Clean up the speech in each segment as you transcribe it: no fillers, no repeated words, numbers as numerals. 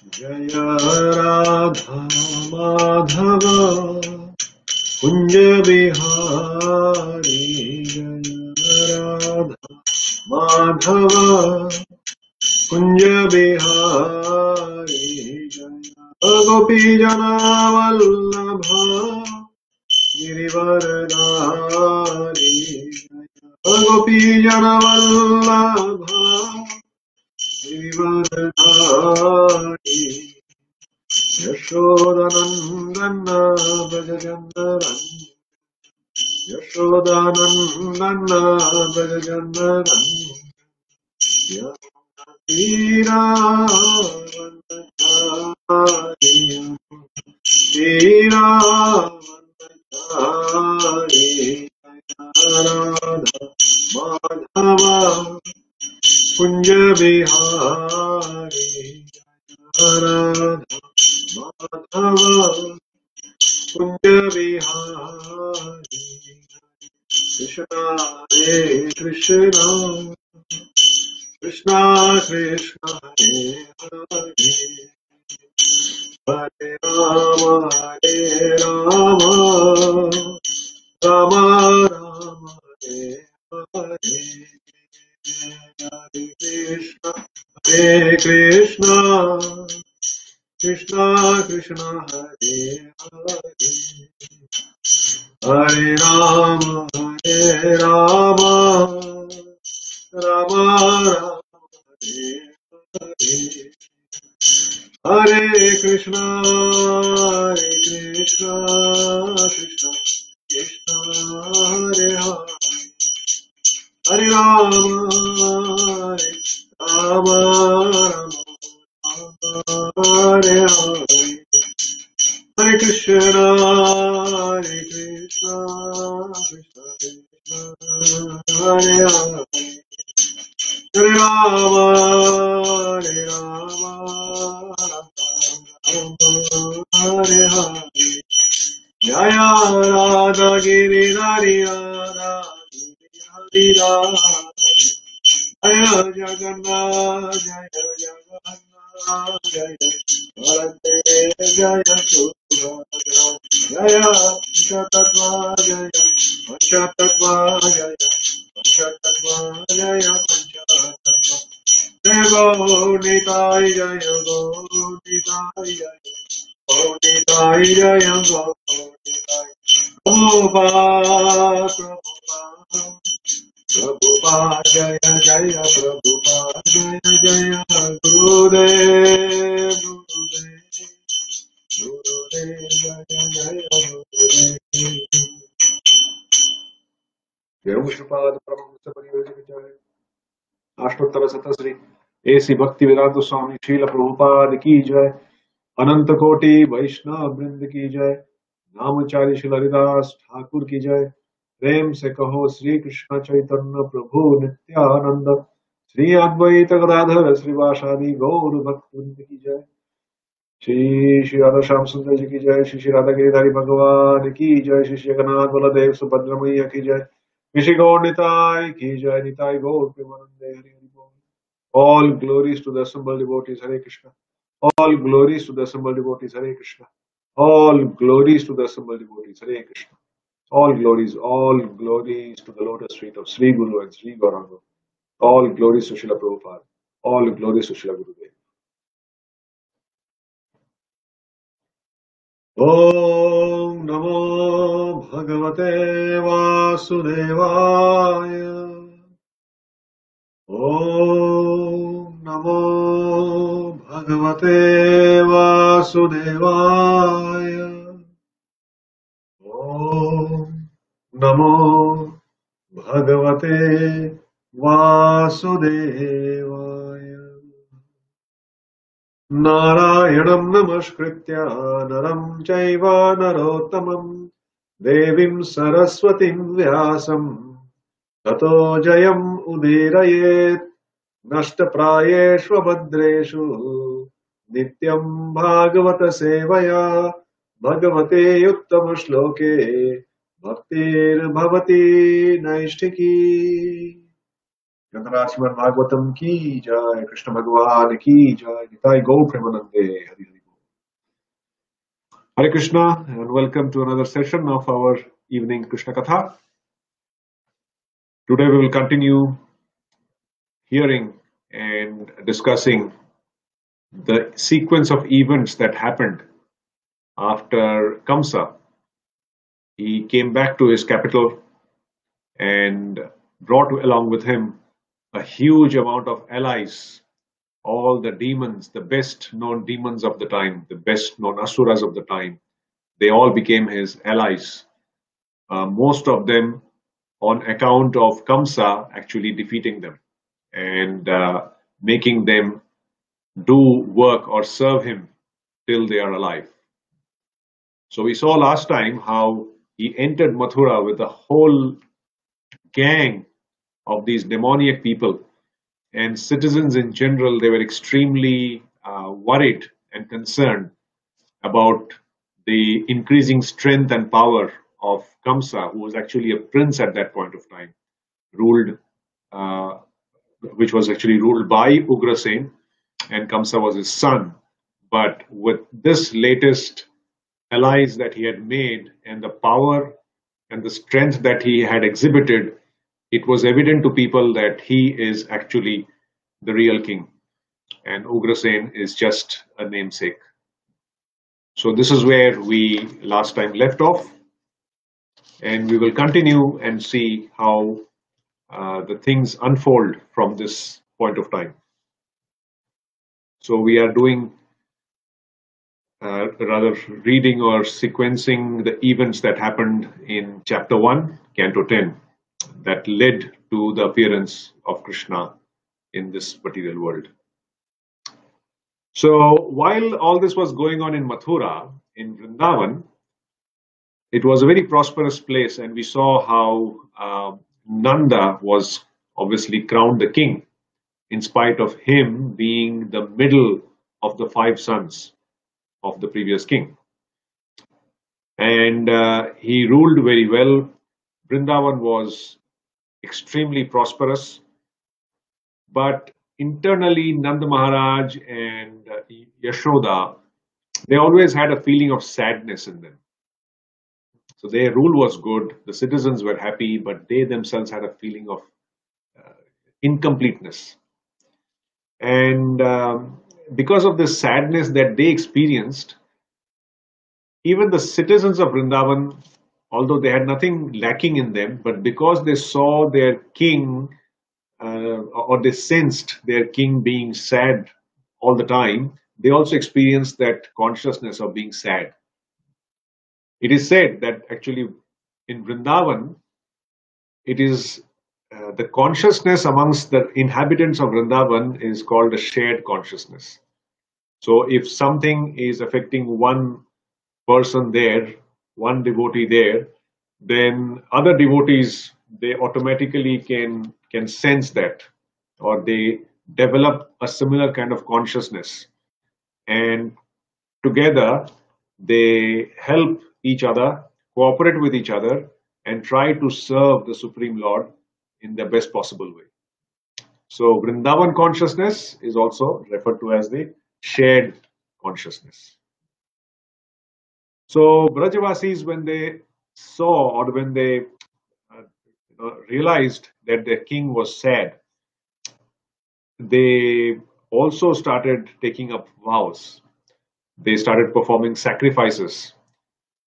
जय राधा माधव कुंज बिहारी, जय राधा माधव कुंज बिहारी, जय गोपी जना वल्लभ गिरिवरधारी, जय गोपी जना वल्लभ गिरिवरधारी, यशोदानंदन भज जन यशोदानंदन भज जन श्रीरावणचारि श्रीरावणचारि, राधा माधव कुंज बिहारी, राधा माधव कुंज बिहारी, कृष्णा हरे कृष्णा कृष्णा कृष्णा हरे हरे, हरे राम राम राम हरे हरे, हरे कृष्णा कृष्णा कृष्णा हरे हरे, हरे राम राम राम हरे हरे, हरे कृष्णा कृष्णा कृष्णा हरे हरे, हरे राम राम हरे हरे, हरे कृष्णा कृष्णा हरे हरे, हरे राम हरे हरे, जय राधा गिरिधारी राधा हरि राधा, जय जगन्नाथ जय जगन्नाथ जय बलदेव जय सुभद्रा, जय पंचतत्व जय पंचतत्व जय पंचतत्व जय पंचतत्व, जय गौनिताय जय गौनिताय जय गौनिताय जय गौनिताय, प्रभुपाद प्रभुपाद प्रभुपाद जय जय प्रभुपाद जय जय, गुरुदेव गुरुदेव गुरुदेव जय जय गुरुदेव, जय श्रीपाद परमहंस परिव्राजक जय, अष्टोत्तर शतश्री ऐसी भक्ति वेदांत स्वामी श्रील प्रभुपाद की जय, अनंत कोटि वैष्णव वृंद की जय, नामचारी श्री हरिदास ठाकुर की जय, प्रेम से कहो श्री कृष्ण चैतन्य प्रभु नित्यानंद, श्री अद्वैत गदाधर श्रीवासादि गौर भक्त वृंद की जय, श्री श्री राधा श्याम सुंदर जी की जय, श्री श्री राधा गिरिधारी भगवान की जय, श्री श्री जगन्नाथ बलदेव सुभद्र मैया की जय, श्री गौर निताय की जय, निताय गौर प्रेमानंदे हरि हरि बोल। All glories to the assembled devotees, Hare Krishna. All glories to the assembled devotees, Hare Krishna. All glories to the assembled devotees, Hare Krishna. All glories to the lotus feet of Sri Guru and Sri Gauranga. All glories to Srila Prabhupada. All glories to Srila Gurudev. Om Namo Bhagavate Vasudevaya. Om Namo Bhagavate Vasudevaya. Om Namo Bhagavate Vasudevaya. Narayanam namaskritya naram chaiva narottamam devim saraswatim vyasam tato jayam udirayet nashtaprayeshu bhadreshu nityam bhagavata sevaya bhagavate uttama shloke bhaktir bhavati naishtiki. Gandharaj Srimad Bhagavatam ki jai, Krishna Bhagwan ki jai, Nitai Gaur Premanande, Hari Hari. Hare Krishna, and welcome to another session of our evening Krishna Katha. Today we will continue hearing and discussing the sequence of events that happened after Kamsa. He came back to his capital and brought along with him a huge amount of allies, all the demons, the best known demons of the time, the best known asuras of the time. They all became his allies. Most of them on account of Kamsa actually defeating them and making them do work or serve him till they are alive. So we saw last time how he entered Mathura with a whole gang of these demoniac people, and citizens in general. They were extremely worried and concerned about the increasing strength and power of Kamsa, who was actually a prince at that point of time, ruled, uh, which was actually ruled by Ugrasen, and Kamsa was his son. But with this latest allies that he had made and the power and the strength that he had exhibited, it was evident to people that he is actually the real king and Ugrasen is just a namesake. So this is where we last time left off, and we will continue and see how the things unfold from this point of time. So we are doing rather reading or sequencing the events that happened in chapter 1, Canto 10, that led to the appearance of Krishna in this material world. So while all this was going on in Mathura, in Vrindavan, it was a very prosperous place, and we saw how Nanda was obviously crowned the king, in spite of him being the middle of the 5 sons of the previous king. And he ruled very well. Vrindavan was extremely prosperous, but internally Nanda Maharaj and Yashoda, they always had a feeling of sadness in them. So their rule was good, the citizens were happy, but they themselves had a feeling of incompleteness. And because of this sadness that they experienced, even the citizens of Vrindavan, although they had nothing lacking in them, but because they saw their king or they sensed their king being sad all the time, they also experienced that consciousness of being sad. It is said that actually in Vrindavan, it is the consciousness amongst the inhabitants of Vrindavan is called a shared consciousness. So if something is affecting one person there, one devotee there, then other devotees, they automatically can sense that, or they develop a similar kind of consciousness, and together they help each other, cooperate with each other, and try to serve the Supreme Lord in the best possible way. So Vrindavan consciousness is also referred to as the shared consciousness. So Brajavasis, when they saw or when they realized that their king was sad, they also started taking up vows. They started performing sacrifices.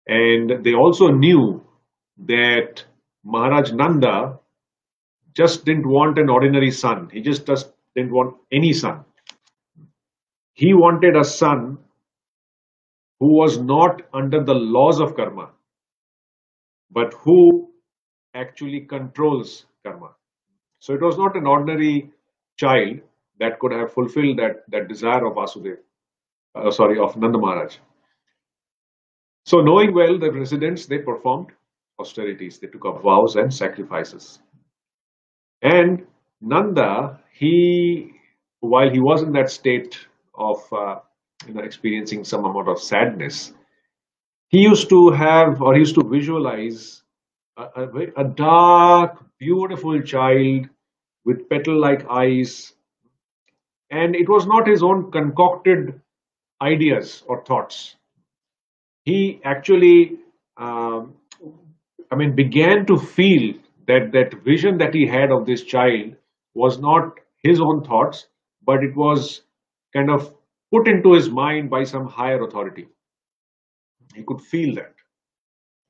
And they also knew that Maharaj Nanda just didn't want an ordinary son. He just didn't want any son. He wanted a son who was not under the laws of karma, but who actually controls karma. So it was not an ordinary child that could have fulfilled that desire of Vasudev, of Nanda Maharaj. So knowing well the residents, they performed austerities. They took up vows and sacrifices. And Nanda, while he was in that state of experiencing some amount of sadness, he used to visualize a dark, beautiful child with petal-like eyes, and it was not his own concocted ideas or thoughts. He actually, um, began to feel that that vision that he had of this child was not his own thoughts, but it was kind of put into his mind by some higher authority. He could feel that,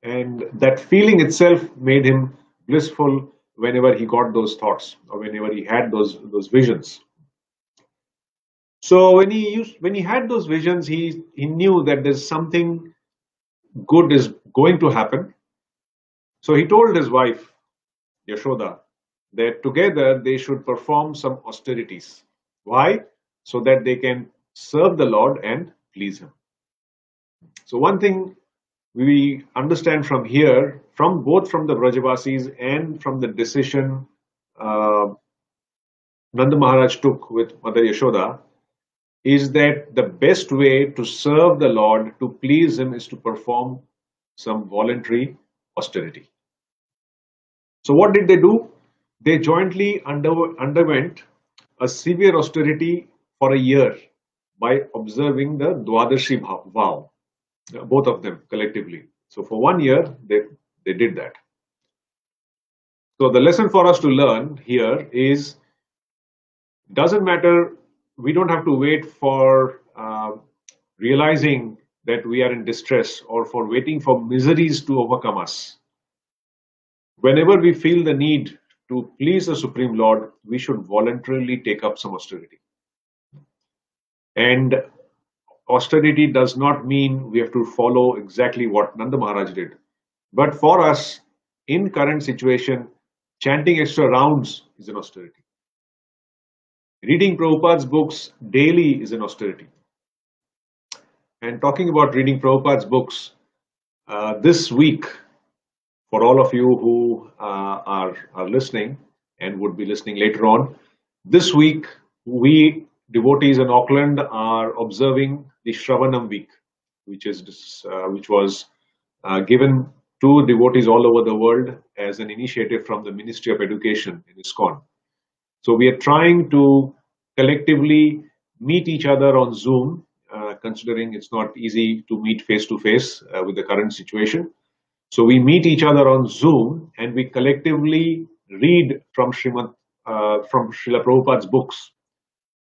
and that feeling itself made him blissful whenever he got those thoughts or whenever he had those visions. So when he had those visions, he knew that there's something good is going to happen. So he told his wife Yashoda that together they should perform some austerities. Why? So that they can serve the Lord and please him. So one thing we understand from here, from both from the Brajavasis and from the decision uh, Nanda Maharaj took with Mother Yashoda, is that the best way to serve the Lord, to please him, is to perform some voluntary austerity. So what did they do? They jointly underwent a severe austerity for a year by observing the Dwadashi vow, both of them collectively. So for 1 year, they did that. So the lesson for us to learn here is, doesn't matter, we don't have to wait for realizing that we are in distress or for waiting for miseries to overcome us. Whenever we feel the need to please the Supreme Lord, we should voluntarily take up some austerity. And austerity does not mean we have to follow exactly what Nanda Maharaj did. But for us, in current situation, chanting extra rounds is an austerity. Reading Prabhupada's books daily is an austerity. And talking about reading Prabhupada's books, this week, for all of you who are listening and would be listening later on, this week we devotees in Auckland are observing the Shravanam week, which was given to devotees all over the world as an initiative from the Ministry of Education in ISKCON. So we are trying to collectively meet each other on Zoom, considering it's not easy to meet face to face with the current situation. So we meet each other on Zoom and we collectively read from Srimad from Srila Prabhupada's books.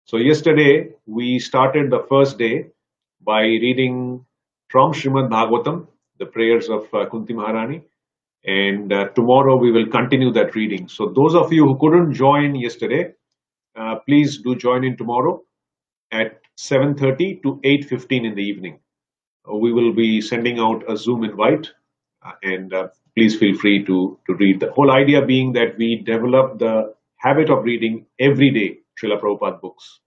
So yesterday we started the first day by reading from Srimad Bhagavatam, the prayers of Kunti Maharani, and tomorrow we will continue that reading. So those of you who couldn't join yesterday, please do join in tomorrow at 7:30 to 8:15 in the evening. We will be sending out a Zoom invite, and please feel free to read. The whole idea being that we develop the habit of reading every day Srila Prabhupada books.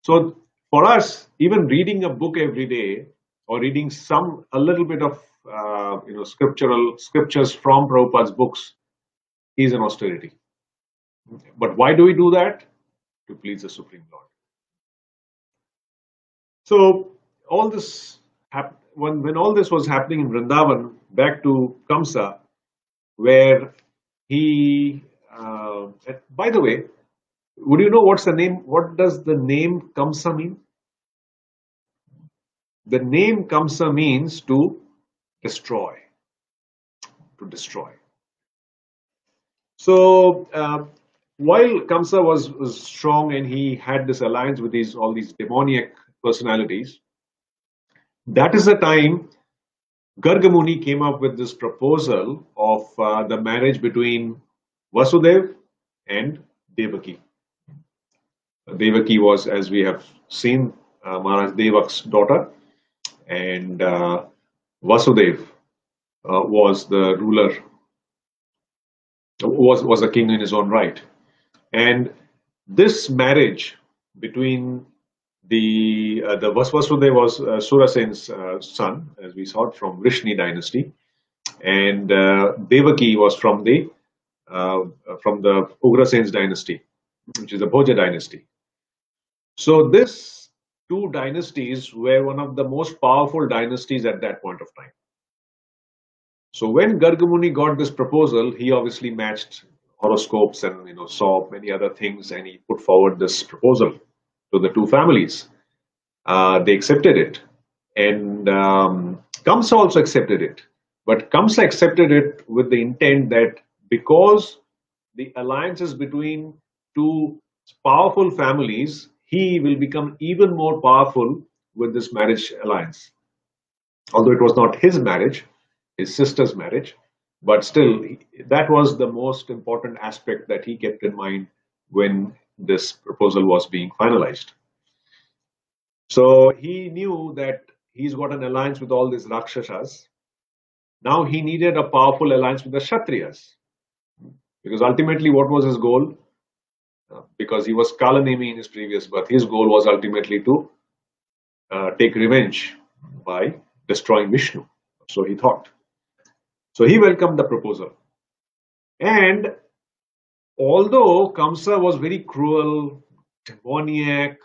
So for us, even reading a book every day or reading a little bit of scriptures from Prabhupada's books is an austerity. But why do we do that? To please the Supreme Lord. So all this when all this was happening in Vrindavan, back to Kamsa, where he by the way, would you know what's the name? What does the name Kamsa mean? The name Kamsa means to destroy. To destroy. So while Kamsa was strong and he had this alliance with all these demoniac personalities, that is the time Gargamuni came up with this proposal of the marriage between Vasudev and Devaki. Devaki was, as we have seen, Maharaj Devak's daughter, and Vasudev was the ruler, was a king in his own right. And this marriage between the Vasudev was Surasen's son, as we saw it, from Vrishni dynasty, and Devaki was from the Ugrasen's dynasty, which is the Bhoja dynasty. So these two dynasties were one of the most powerful dynasties at that point of time. So when Gargamuni got this proposal, he obviously matched horoscopes and saw many other things, and he put forward this proposal to the two families. They accepted it, and Kamsa also accepted it. But Kamsa accepted it with the intent that because the alliance is between two powerful families, he will become even more powerful with this marriage alliance. Although it was not his marriage, his sister's marriage, but still, that was the most important aspect that he kept in mind when this proposal was being finalized. So he knew that he's got an alliance with all these Rakshasas. Now he needed a powerful alliance with the Kshatriyas. Because ultimately, what was his goal? Because he was Kalanemi in his previous birth, his goal was ultimately to take revenge by destroying Vishnu. So he thought. So he welcomed the proposal. And although Kamsa was very cruel, demoniac,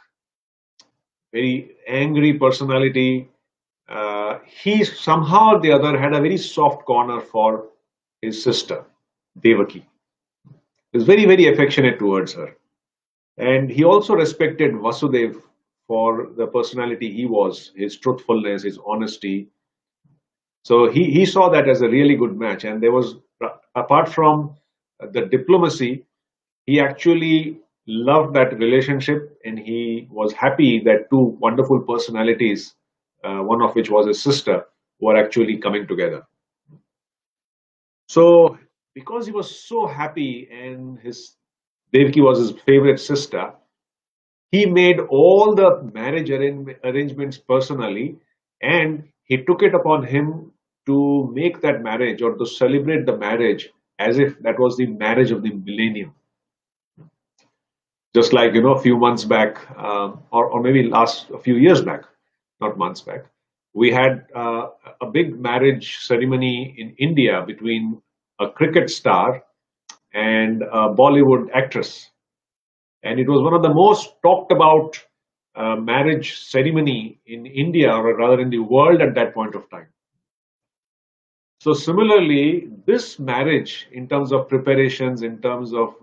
very angry personality, he somehow or the other had a very soft corner for his sister, Devaki. He was very, very affectionate towards her. And he also respected Vasudev for the personality he was, his truthfulness, his honesty. So he saw that as a really good match. And there was, apart from the diplomacy, he actually loved that relationship, and he was happy that two wonderful personalities, one of which was his sister, were actually coming together. So because he was so happy and his Devaki was his favorite sister, he made all the marriage arrangements personally, and he took it upon him to make that marriage or to celebrate the marriage as if that was the marriage of the millennium. Just like, a few months back, or maybe a few years back, not months back, we had a big marriage ceremony in India between a cricket star and a Bollywood actress. And it was one of the most talked about marriage ceremony in India, or rather in the world at that point of time. So similarly, this marriage, in terms of preparations, in terms of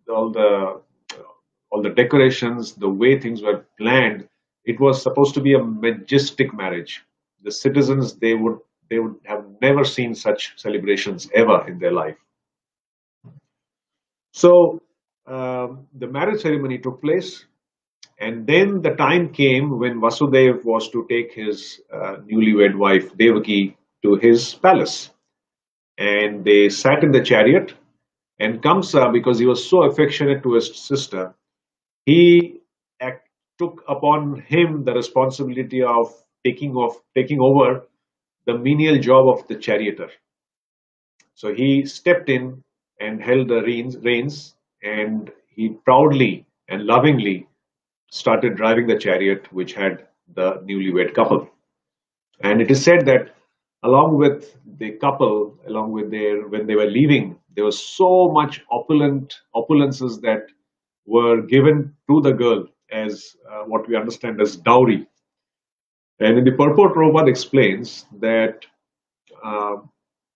all the decorations, the way things were planned, it was supposed to be a majestic marriage. The citizens, they would have never seen such celebrations ever in their life. So the marriage ceremony took place, and then the time came when Vasudev was to take his newlywed wife Devaki to his palace. And they sat in the chariot, and Kamsa, because he was so affectionate to his sister, he took upon him the responsibility of taking over the menial job of the charioteer. So he stepped in and held the reins, and he proudly and lovingly started driving the chariot which had the newlywed couple. And it is said that along with the couple, when they were leaving, there was so much opulences that were given to the girl as what we understand as dowry. And in the purport, Prabhupada explains that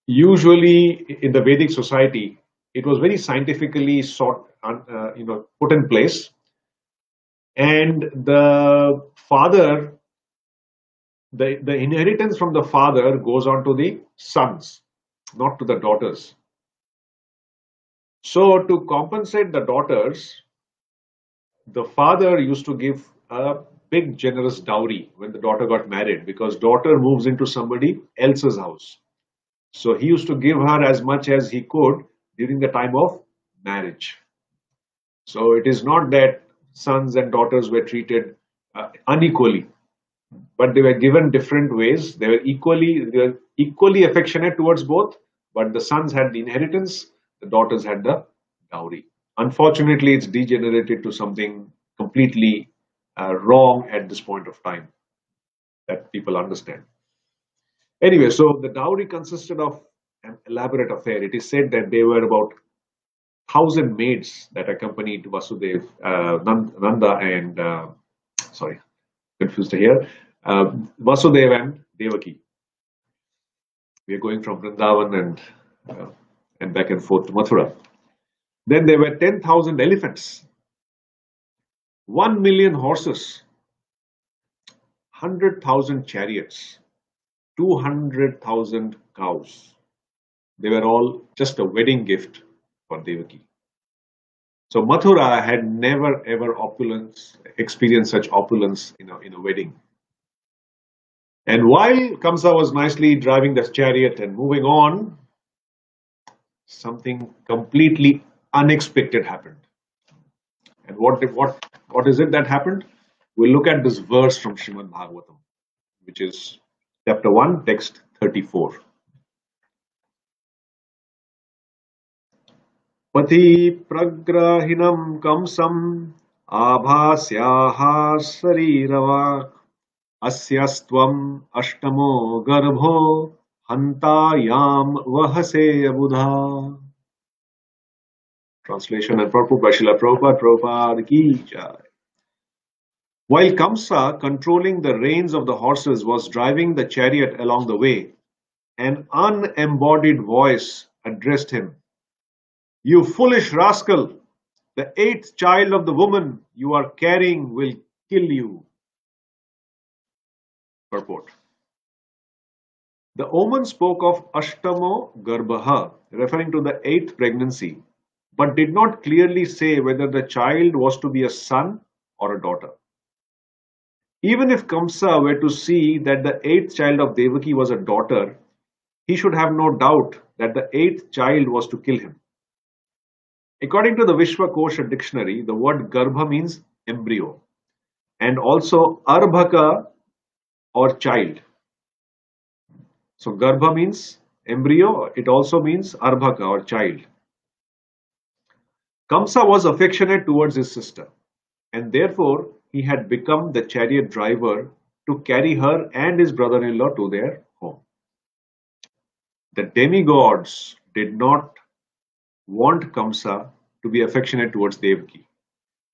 usually in the Vedic society, it was very scientifically put in place, and the father, the inheritance from the father goes on to the sons, not to the daughters. So to compensate the daughters, the father used to give a big generous dowry when the daughter got married, because daughter moves into somebody else's house. So he used to give her as much as he could during the time of marriage. So it is not that sons and daughters were treated unequally, but they were given different ways. They were equally affectionate towards both, but the sons had the inheritance, the daughters had the dowry. Unfortunately, it's degenerated to something completely wrong at this point of time that people understand. Anyway, so the dowry consisted of an elaborate affair. It is said that there were about 1,000 maids that accompanied Vasudev, Nanda, and sorry, confused here, Vasudev and Devaki. We are going from Vrindavan and back and forth to Mathura. Then there were 10,000 elephants, 1 million horses, 100,000 chariots, 200,000 cows. They were all just a wedding gift for Devaki. So Mathura had never ever experienced such opulence in a wedding. And while Kamsa was nicely driving the chariot and moving on, something completely unexpected happened. And what is it that happened? We'll look at this verse from Srimad Bhagavatam, which is chapter 1, text 34. Pati pragrahinam kamsam abhasyaha sarirava asyastvam ashtamo garbho hantayam vahase abudha. Translation and purport by Srila Prabhupada ki jai. While Kamsa, controlling the reins of the horses, was driving the chariot along the way, an unembodied voice addressed him. You foolish rascal! The 8th child of the woman you are carrying will kill you. Purport. The omen spoke of Ashtamo Garbha, referring to the 8th pregnancy, but did not clearly say whether the child was to be a son or a daughter. Even if Kamsa were to see that the 8th child of Devaki was a daughter, he should have no doubt that the 8th child was to kill him. According to the Vishwakosha dictionary, the word Garbha means embryo and also Arbhaka or child. So Garbha means embryo, it also means Arbhaka or child. Kamsa was affectionate towards his sister, and therefore he had become the chariot driver to carry her and his brother-in-law to their home. The demigods did not want Kamsa to be affectionate towards Devaki,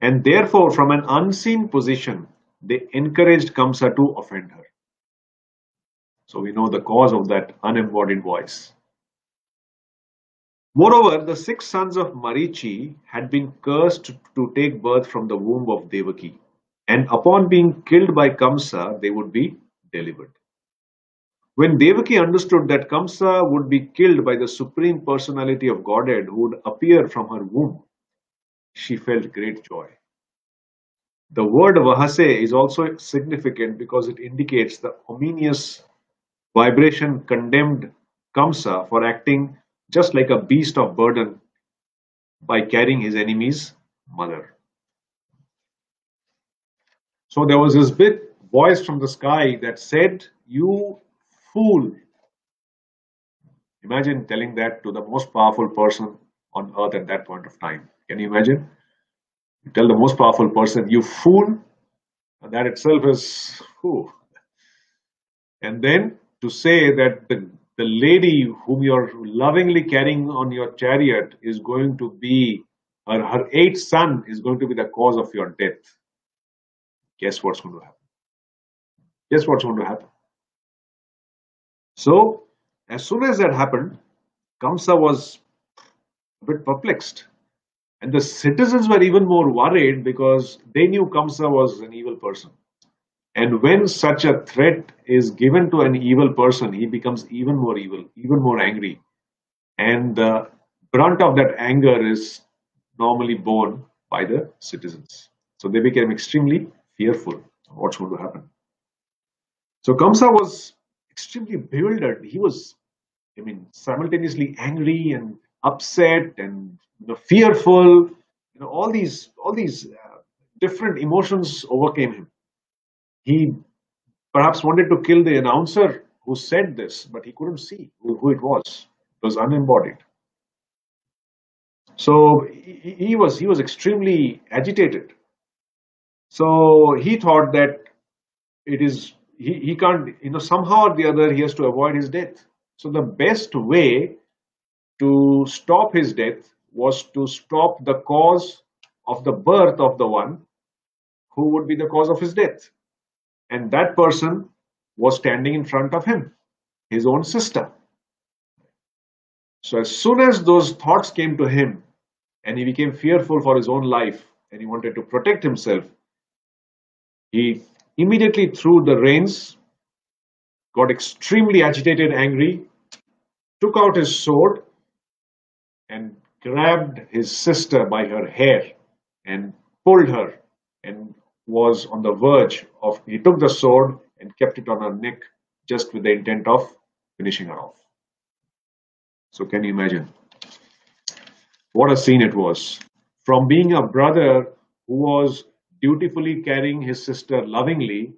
and therefore from an unseen position they encouraged Kamsa to offend her. So we know the cause of that unembodied voice. Moreover, the 6 sons of Marichi had been cursed to take birth from the womb of Devaki, and upon being killed by Kamsa, they would be delivered. When Devaki understood that Kamsa would be killed by the Supreme Personality of Godhead who would appear from her womb, she felt great joy. The word Vahase is also significant because it indicates the ominous vibration condemned Kamsa for acting just like a beast of burden by carrying his enemy's mother. So there was this big voice from the sky that said, "You fool." Imagine telling that to the most powerful person on earth at that point of time. Can you imagine? You tell the most powerful person, "You fool," and that itself is, whew. And then to say that the lady whom you're lovingly carrying on your chariot is going to be, her 8th son is going to be the cause of your death. Guess what's going to happen? Guess what's going to happen? So, as soon as that happened, Kamsa was a bit perplexed. And the citizens were even more worried because they knew Kamsa was an evil person. And when such a threat is given to an evil person, he becomes even more evil, even more angry. And the brunt of that anger is normally borne by the citizens. So they became extremely fearful of what's going to happen. So Kamsa was extremely bewildered. He was, simultaneously angry and upset and fearful. All these different emotions overcame him. He perhaps wanted to kill the announcer who said this, but he couldn't see who it was. It was unembodied. So he was extremely agitated. So he thought that he can't, somehow or the other he has to avoid his death. So the best way to stop his death was to stop the cause of the birth of the one who would be the cause of his death. And that person was standing in front of him, his own sister. So as soon as those thoughts came to him, and he became fearful for his own life and he wanted to protect himself, he immediately threw the reins, got extremely agitated, angry, took out his sword, and grabbed his sister by her hair and pulled her, and was on the verge of, he took the sword and kept it on her neck just with the intent of finishing her off. So can you imagine what a scene it was? From being a brother who was dutifully carrying his sister lovingly,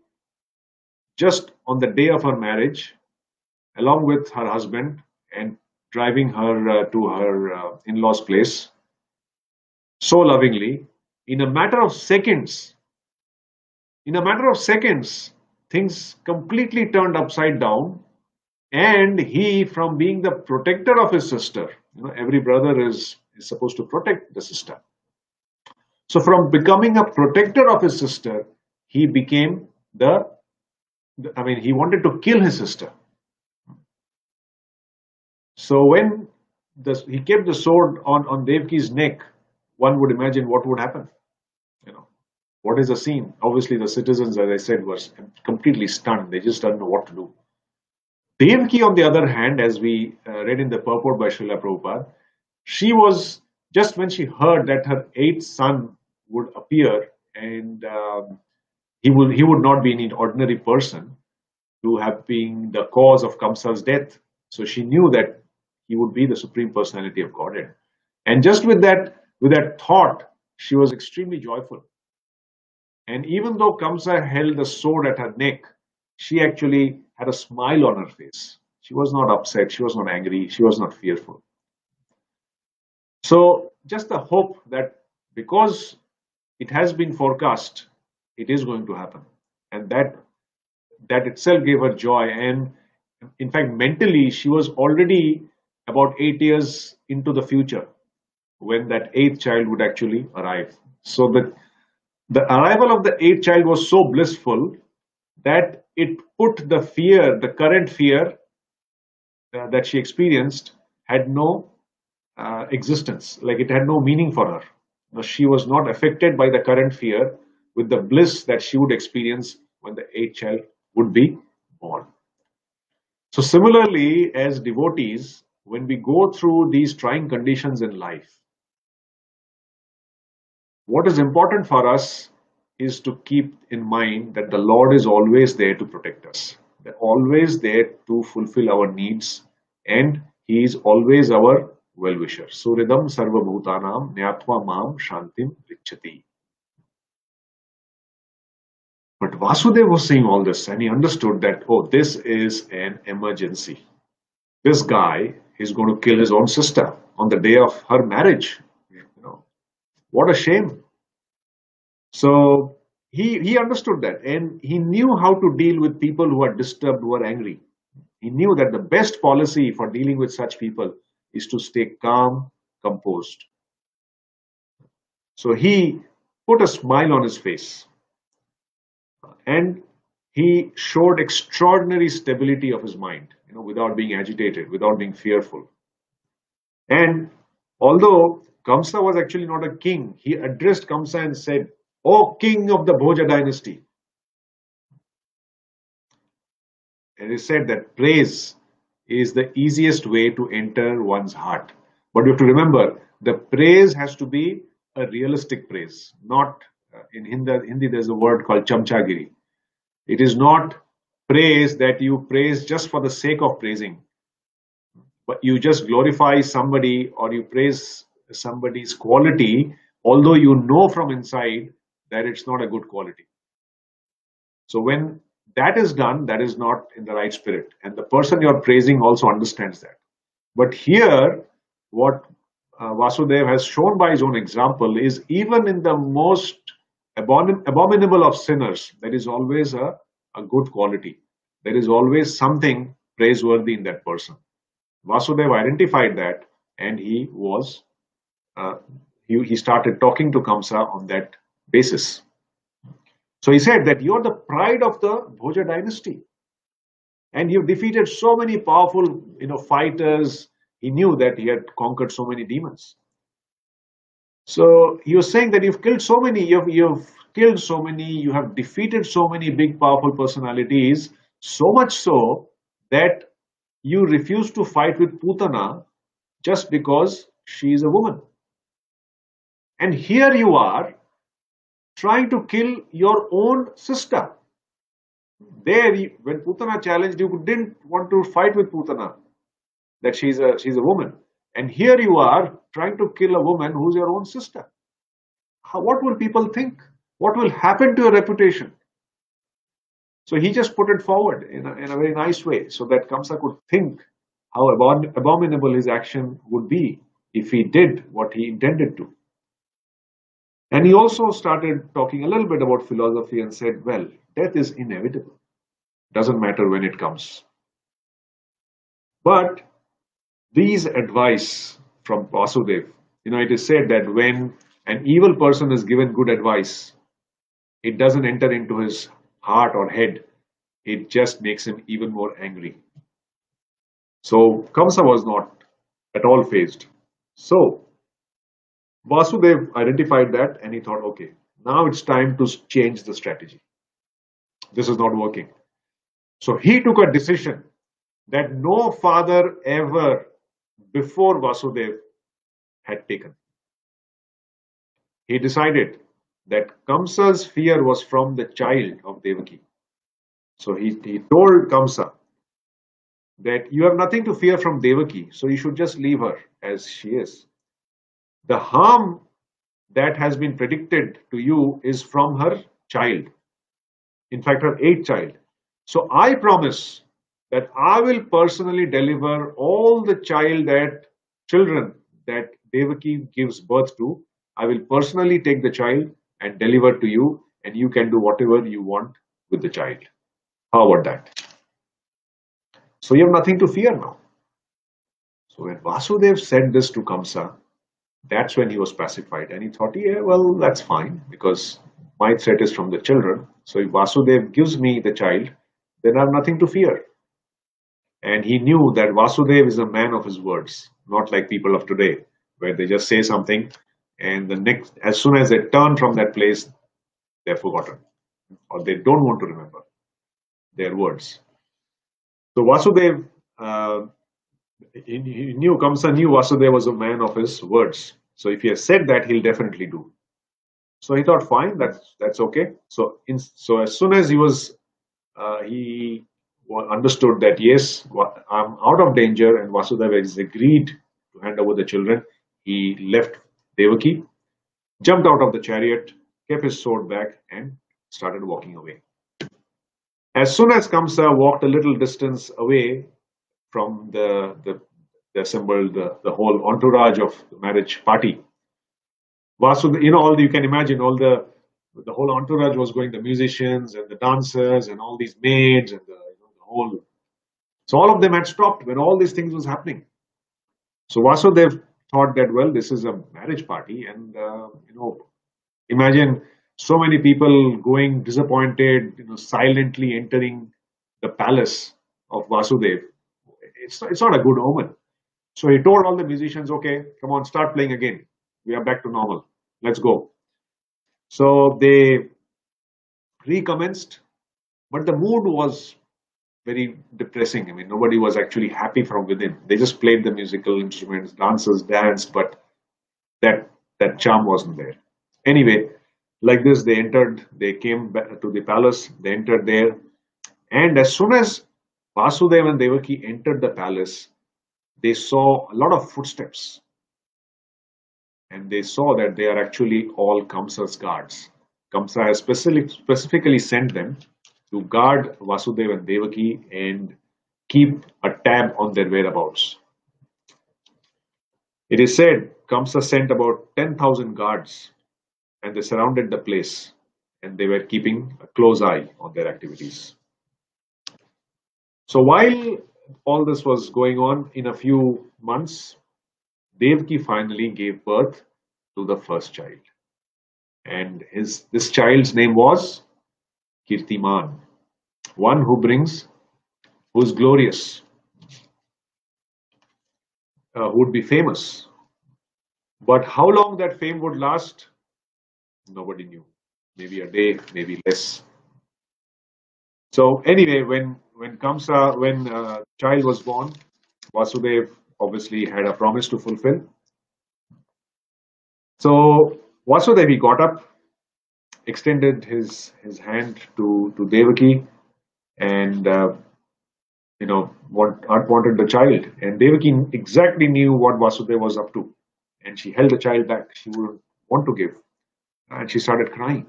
just on the day of her marriage, along with her husband, and driving her to her in-laws' place so lovingly, in a matter of seconds, things completely turned upside down, and he, from being the protector of his sister, every brother is supposed to protect the sister. So from becoming a protector of his sister, he became he wanted to kill his sister. So when he kept the sword on Devki's neck, one would imagine what would happen. What is the scene? Obviously, the citizens, as I said, were completely stunned. They just don't know what to do. Devki, on the other hand, as we read in the purport by Srila Prabhupada, she was, just when she heard that her eighth son would appear, and he would not be an ordinary person to have been the cause of Kamsa's death. So she knew that he would be the Supreme Personality of Godhead. And just with that thought, she was extremely joyful. And even though Kamsa held the sword at her neck, she actually had a smile on her face. She was not upset, she was not angry, she was not fearful. So just the hope that because it has been forecast, it is going to happen. And that itself gave her joy. And in fact, mentally, she was already about 8 years into the future when that eighth child would actually arrive. So that the arrival of the eighth child was so blissful that it put the fear, the current fear that she experienced, had no existence. Like it had no meaning for her. She was not affected by the current fear with the bliss that she would experience when the eighth child would be born. So similarly, as devotees, when we go through these trying conditions in life, what is important for us is to keep in mind that the Lord is always there to protect us. They're always there to fulfill our needs, and He is always our well-wisher. Suridam sarva bhutanam nyatva mam shantim richati. But Vasudeva was saying all this, and he understood that, oh, this is an emergency. This guy is going to kill his own sister on the day of her marriage. What a shame. So he understood that, and he knew how to deal with people who are disturbed, who are angry. He knew that the best policy for dealing with such people is to stay calm, composed. So he put a smile on his face, and he showed extraordinary stability of his mind, without being agitated, without being fearful. And although Kamsa was actually not a king, he addressed Kamsa and said, "O king of the Bhoja dynasty." And he said that praise is the easiest way to enter one's heart. But you have to remember, the praise has to be a realistic praise, not in Hindi there's a word called chamchagiri. It is not praise that you praise just for the sake of praising, but you just glorify somebody or you praise somebody's quality, although you know from inside that it's not a good quality. So when that is done, that is not in the right spirit, and the person you're praising also understands that. But here, what Vasudeva has shown by his own example is, even in the most abominable of sinners, there is always a good quality. There is always something praiseworthy in that person. Vasudeva identified that, and he started talking to Kamsa on that basis. So he said that you're the pride of the Bhoja dynasty, and you've defeated so many powerful, fighters. He knew that he had conquered so many demons. So you're saying that you've killed so many, you've killed so many, you have defeated so many big, powerful personalities, so much so that you refuse to fight with Putana just because she is a woman. And here you are trying to kill your own sister. There, when Putana challenged, you didn't want to fight with Putana, that she's a woman. And here you are trying to kill a woman who's your own sister. What will people think? What will happen to your reputation? So he just put it forward in a very nice way so that Kamsa could think how abominable his action would be if he did what he intended to. And he also started talking a little bit about philosophy and said, well, death is inevitable. Doesn't matter when it comes. But these advice from Vasudev, it is said that when an evil person is given good advice, it doesn't enter into his heart or head. It just makes him even more angry. So Kamsa was not at all phased. So Vasudev identified that and he thought, okay, now it's time to change the strategy. This is not working. So he took a decision that no father ever before Vasudev had taken. He decided that Kamsa's fear was from the child of Devaki. So he told Kamsa that you have nothing to fear from Devaki, so you should just leave her as she is. The harm that has been predicted to you is from her child, in fact, her eighth child. So I promise that I will personally deliver all the children that Devaki gives birth to. I will personally take the child and deliver to you, and you can do whatever you want with the child. How about that? So you have nothing to fear now. So when Vasudev said this to Kamsa, that's when he was pacified. And he thought, yeah, well, that's fine, because my threat is from the children. So if Vasudev gives me the child, then I have nothing to fear. And he knew that Vasudev is a man of his words, not like people of today, where they just say something and as soon as they turn from that place, they're forgotten or they don't want to remember their words. So Vasudev, Kamsa knew Vasudev was a man of his words. So if he has said that, he'll definitely do. So he thought, fine, that's okay. So as soon as he understood that yes, I'm out of danger, and Vasudeva has agreed to hand over the children, he left Devaki, jumped out of the chariot, kept his sword back, and started walking away. As soon as Kamsa walked a little distance away from the assembled the whole entourage of the marriage party, Vasudeva, you can imagine all the whole entourage was going, the musicians and the dancers and all these maids and the whole. So all of them had stopped when all these things was happening. So Vasudev thought that, well, this is a marriage party, and imagine so many people going disappointed, silently entering the palace of Vasudev. It's not a good omen. So he told all the musicians, okay, come on, start playing again. We are back to normal. Let's go. So they recommenced, but the mood was very depressing. I mean, nobody was actually happy from within. They just played the musical instruments, dancers danced, but that charm wasn't there. Anyway, like this, they came back to the palace, they entered there, and as soon as Vasudeva and Devaki entered the palace, they saw a lot of footsteps. And they saw that they are actually all Kamsa's guards. Kamsa has specifically sent them to guard Vasudeva and Devaki and keep a tab on their whereabouts. It is said Kamsa sent about 10,000 guards and they surrounded the place and they were keeping a close eye on their activities. So while all this was going on, in a few months, Devaki finally gave birth to the first child. And this child's name was Kirtiman, one who is glorious, who would be famous. But how long that fame would last, nobody knew. Maybe a day, maybe less. So anyway, when child was born, Vasudev obviously had a promise to fulfill. So Vasudev, he got up, extended his hand to Devaki, and wanted the child. And Devaki exactly knew what Vasudev was up to, and she held the child back. She wouldn't want to give, and she started crying.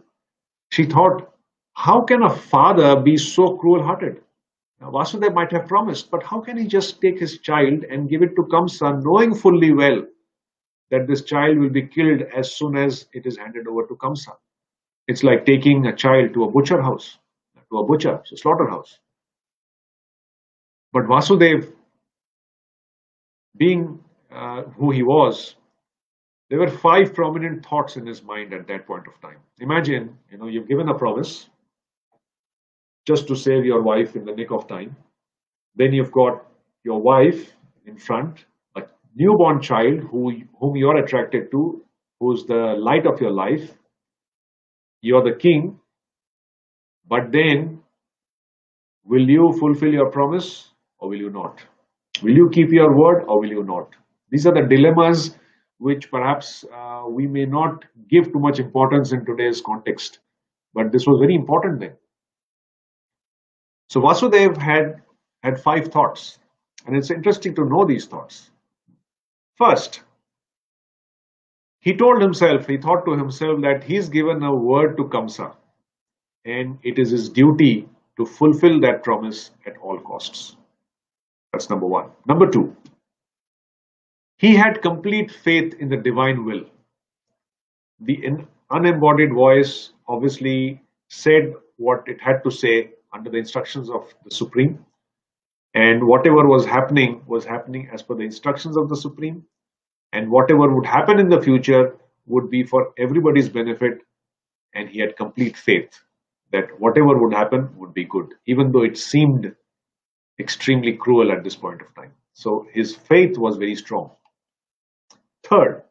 She thought, how can a father be so cruel-hearted? Now, Vasudev might have promised, but how can he just take his child and give it to Kamsa, knowing fully well that this child will be killed as soon as it is handed over to Kamsa? It's like taking a child to a butcher house, to a butcher, so slaughterhouse. But Vasudev, being who he was, there were five prominent thoughts in his mind at that point of time. Imagine, you've given a promise just to save your wife in the nick of time. Then you've got your wife in front, a newborn child whom you're attracted to, who's the light of your life. You're the king, but then will you fulfill your promise or will you not? Will you keep your word or will you not? These are the dilemmas which perhaps we may not give too much importance in today's context, but this was very important then. So Vasudev had five thoughts, and it's interesting to know these thoughts. First, he thought to himself that he's given a word to Kamsa, and it is his duty to fulfill that promise at all costs. That's number one. Number two, he had complete faith in the divine will. The unembodied voice obviously said what it had to say under the instructions of the Supreme, and whatever was happening as per the instructions of the Supreme, and whatever would happen in the future would be for everybody's benefit, and he had complete faith that whatever would happen would be good, even though it seemed extremely cruel at this point of time. So his faith was very strong. Third,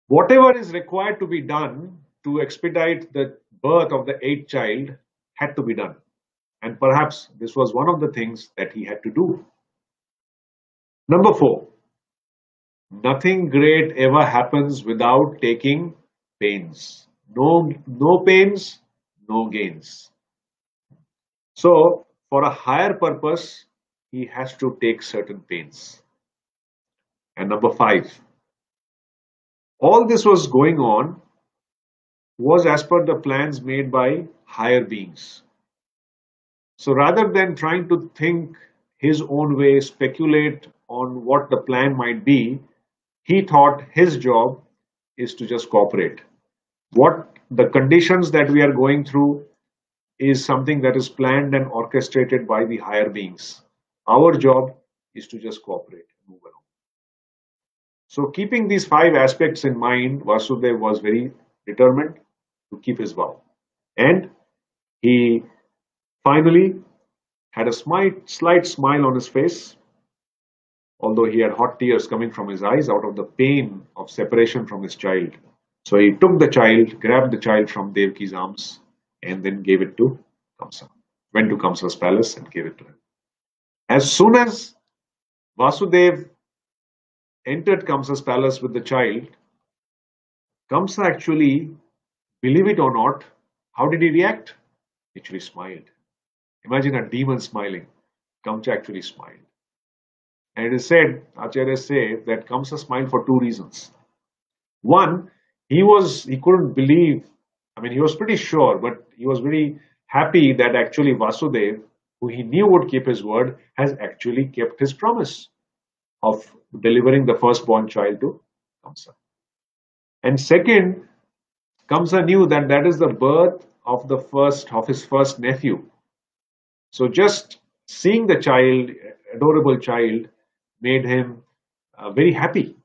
whatever is required to be done to expedite the birth of the eighth child had to be done. And perhaps this was one of the things that he had to do. Number four, nothing great ever happens without taking pains. No pains, no gains. So, for a higher purpose, he has to take certain pains. And number five, all this was going on was as per the plans made by higher beings. So rather than trying to think his own way, speculate on what the plan might be, he thought his job is to just cooperate. What the conditions that we are going through is something that is planned and orchestrated by the higher beings. Our job is to just cooperate and move along. So keeping these five aspects in mind, Vasudev was very determined to keep his vow. And he finally had a slight smile on his face, although he had hot tears coming from his eyes out of the pain of separation from his child. So he took the child, grabbed the child from Devaki's arms, and then gave it to Kamsa. Went to Kamsa's palace and gave it to him. As soon as Vasudev entered Kamsa's palace with the child, Kamsa actually, believe it or not, how did he react? He actually smiled. Imagine a demon smiling. Kamsa actually smiled. And it is said, Acharyas say, that Kamsa smiled for two reasons. One, he couldn't believe, he was pretty sure, but he was very happy that actually Vasudev, who he knew would keep his word, has actually kept his promise of delivering the firstborn child to Kamsa. And second, Kamsa knew that that is the birth of his first nephew. So just seeing the child, adorable child, made him very happy.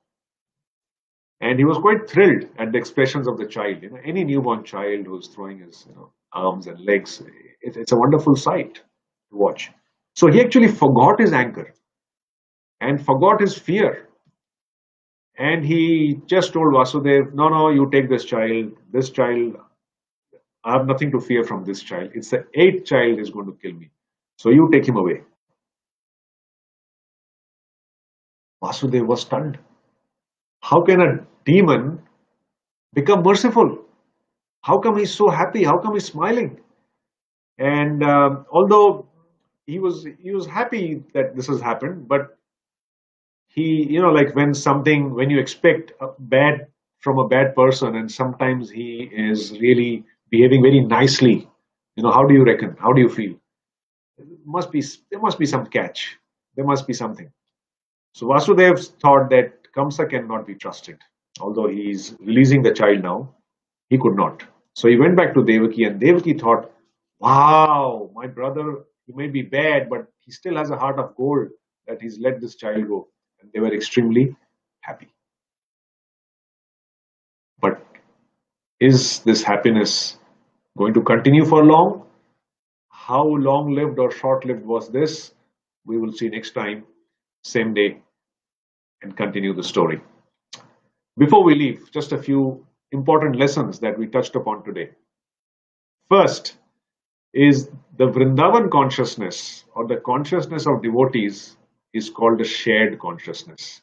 And he was quite thrilled at the expressions of the child. Any newborn child who's throwing his arms and legs, it's a wonderful sight to watch. So he actually forgot his anger and forgot his fear. And he just told Vasudev, no, no, you take this child. This child, I have nothing to fear from this child. It's the eighth child is going to kill me. So you take him away. Vasudev was stunned. How can a demon become merciful? How come he's so happy? How come he's smiling? And although he was happy that this has happened, but like when you expect a bad from a bad person, and sometimes he is really behaving very nicely, how do you reckon? How do you feel? There must be some catch. There must be something. So Vasudev thought that Kamsa cannot be trusted. Although he is releasing the child now, he could not. So he went back to Devaki, and Devaki thought, wow, my brother, he may be bad, but he still has a heart of gold that he's let this child go. And they were extremely happy. But is this happiness going to continue for long? How long lived or short lived was this? We will see next time, same day, and continue the story. Before we leave, just a few important lessons that we touched upon today. First is the Vrindavan consciousness, or the consciousness of devotees, is called a shared consciousness.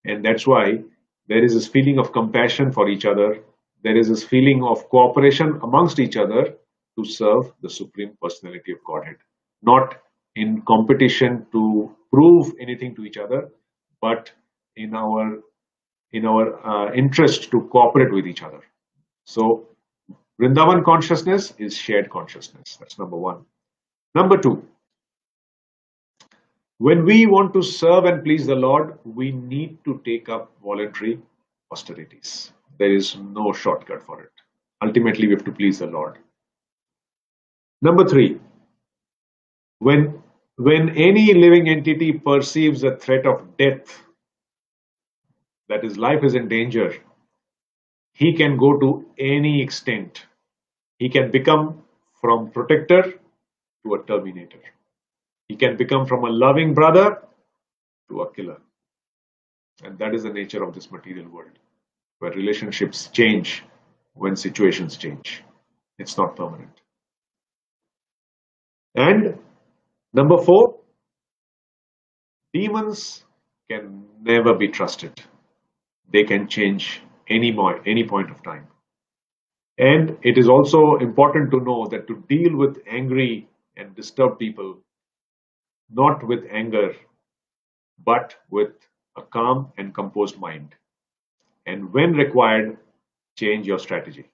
And that's why there is this feeling of compassion for each other. There is this feeling of cooperation amongst each other to serve the Supreme Personality of Godhead. Not in competition to prove anything to each other, but in our interest to cooperate with each other. So Vrindavan consciousness is shared consciousness. That's number one. Number two, when we want to serve and please the Lord, we need to take up voluntary austerities. There is no shortcut for it. Ultimately, we have to please the Lord. Number three, when any living entity perceives a threat of death, that is, life is in danger, he can go to any extent. He can become from protector to a terminator. He can become from a loving brother to a killer. And that is the nature of this material world, where relationships change when situations change. It's not permanent. And number four, demons can never be trusted. They can change any point of time. And it is also important to know that to deal with angry and disturbed people, not with anger, but with a calm and composed mind. And when required, change your strategy.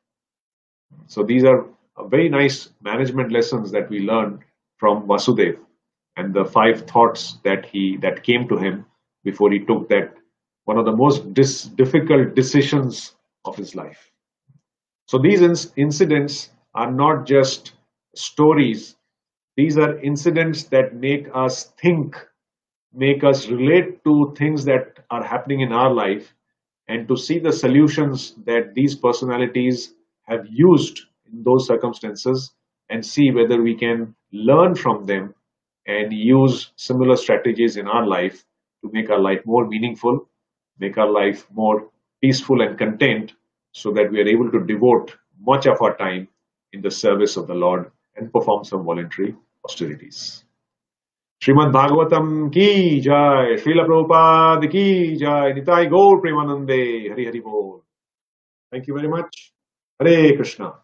So these are very nice management lessons that we learned from Vasudev, and the 5 thoughts that came to him before he took that one of the most difficult decisions of his life. So these incidents are not just stories. These are incidents that make us think, make us relate to things that are happening in our life, and to see the solutions that these personalities have used in those circumstances, and see whether we can learn from them and use similar strategies in our life to make our life more meaningful, make our life more peaceful and content, so that we are able to devote much of our time in the service of the Lord and perform some voluntary austerities. Srimad Bhagavatam ki jai, Srila Prabhupada ki jai, Nitai Gaur Premanande, Hari Hari Bol. Thank you very much. Hare Krishna.